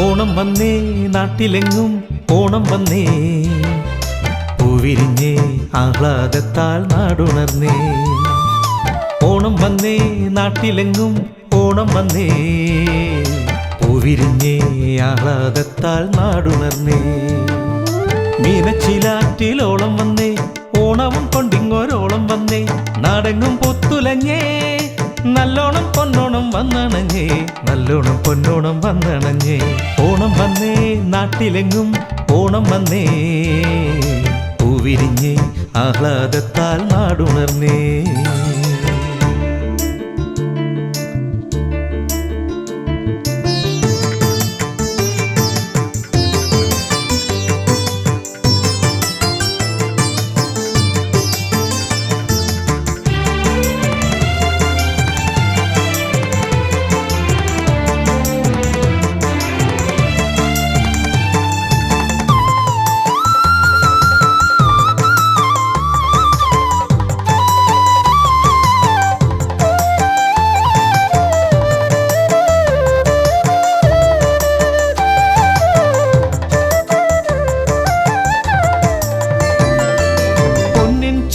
ഓണം വന്നേ നാട്ടിലെങ്ങും ഓണം വന്നേ പൂവിരിഞ്ഞേ ആഹ്ലാദത്താൽ നാടുണർന്നേ ഓണം വന്നേ നാട്ടിലെങ്ങും ഓണം വന്നേ പൂവിരിഞ്ഞേ ആഹ്ലാദത്താൽ നാടുണർന്നേ മീനച്ചിലാറ്റിലോളം വന്നേ ഓണവും കൊണ്ടിങ്ങോരോളം വന്നേ നാടെങ്ങും പൊത്തുലഞ്ഞേ നല്ലോണം പൊന്നോണം വന്നണഞ്ഞേ നല്ലോണം പൊന്നോണം വന്നണഞ്ഞേ ഓണം വന്നേ നാട്ടിലെങ്ങും ഓണം വന്നേ പൂവിരിഞ്ഞേ ആഹ്ലാദത്താൽ നാടുണർന്നേ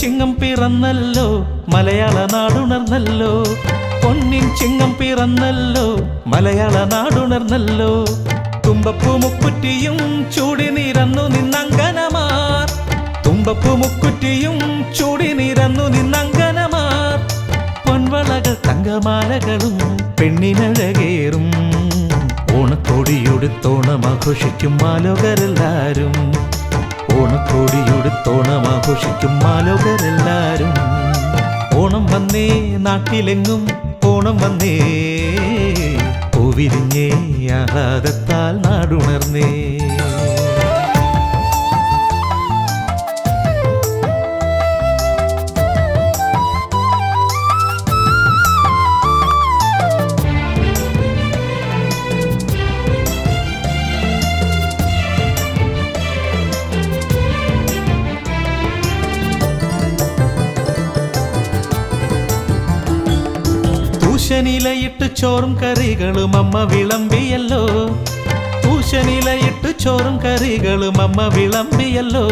ചിങ്ങം പിറന്നല്ലോ മലയാള നാടുണർന്നല്ലോ പൊന്നിൻ ചിങ്ങം പിറന്നല്ലോ മലയാള നാടുണർന്നല്ലോ തുമ്പപ്പൂ മുക്കുറ്റിയും ചൂടി നിരന്നു നിന്നങ്കനമാർ തുമ്പപ്പൂ മുക്കുറ്റിയും ചൂടി നിരന്നു നിന്നങ്കനമാർ പൊൻവളകൾ തങ്കമാലകളും പെണ്ണിനഴകേറും ഓണക്കോടിയൊടുത്തോണം ആഘോഷിക്കും മാലോകരെല്ലാരും ഓണക്കോടിയൊടുത്തോണം ആഘോഷിക്കും മാലോകരെല്ലാരും ഓണം വന്നേ നാട്ടിലെങ്ങും ഓണം വന്നേ പൂവിരിഞ്ഞേ ആഹ്ലാദത്താൽ നാടുണർന്നേ പൂശനിലയിട്ട് ചോറും കറികളും അമ്മ വിളമ്പിയല്ലോ പൂശനിലയിട്ട് ചോറും കറികളും അമ്മ വിളമ്പിയല്ലോ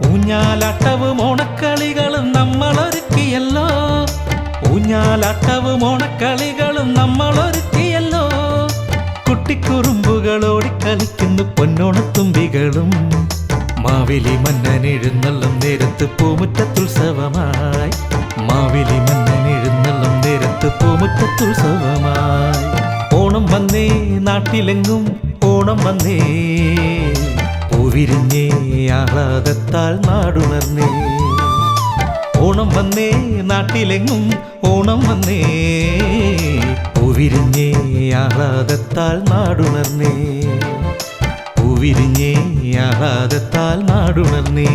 ഊഞ്ഞാലാട്ടവും ഓണക്കളികളും നമ്മളൊരുക്കിയല്ലോ ഊഞ്ഞാലാട്ടവും ഓണക്കളികളും നമ്മളൊരുക്കിയല്ലോ കുട്ടിക്കുറുമ്പുകൾ ഓടിക്കളിക്കുന്നു പൊന്നോണത്തുമ്പികളും മാവേലി മന്നൻ എഴുന്നള്ളും നേരത്ത് പൂമുറ്റത്തുത്സവമായി മാവേലി മന്നൻ എഴുന്നള്ളും നേരത്ത് പൂമുറ്റത്തുത്സവമായി ഓണം വന്നേ നാട്ടിലെങ്ങും ഓണം വന്നേ പൂവിരിഞ്ഞേ ആഹ്ലാദത്താൽ നാടുണർന്നേ ഓണം വന്നേ നാട്ടിലെങ്ങും ഓണം വന്നേ പൂവിരിഞ്ഞേ ആഹ്ലാദത്താൽ നാടുണർന്നേ പൂവിരിഞ്ഞേ ആഹ്ലാദത്താൽ നാടുണർന്നേ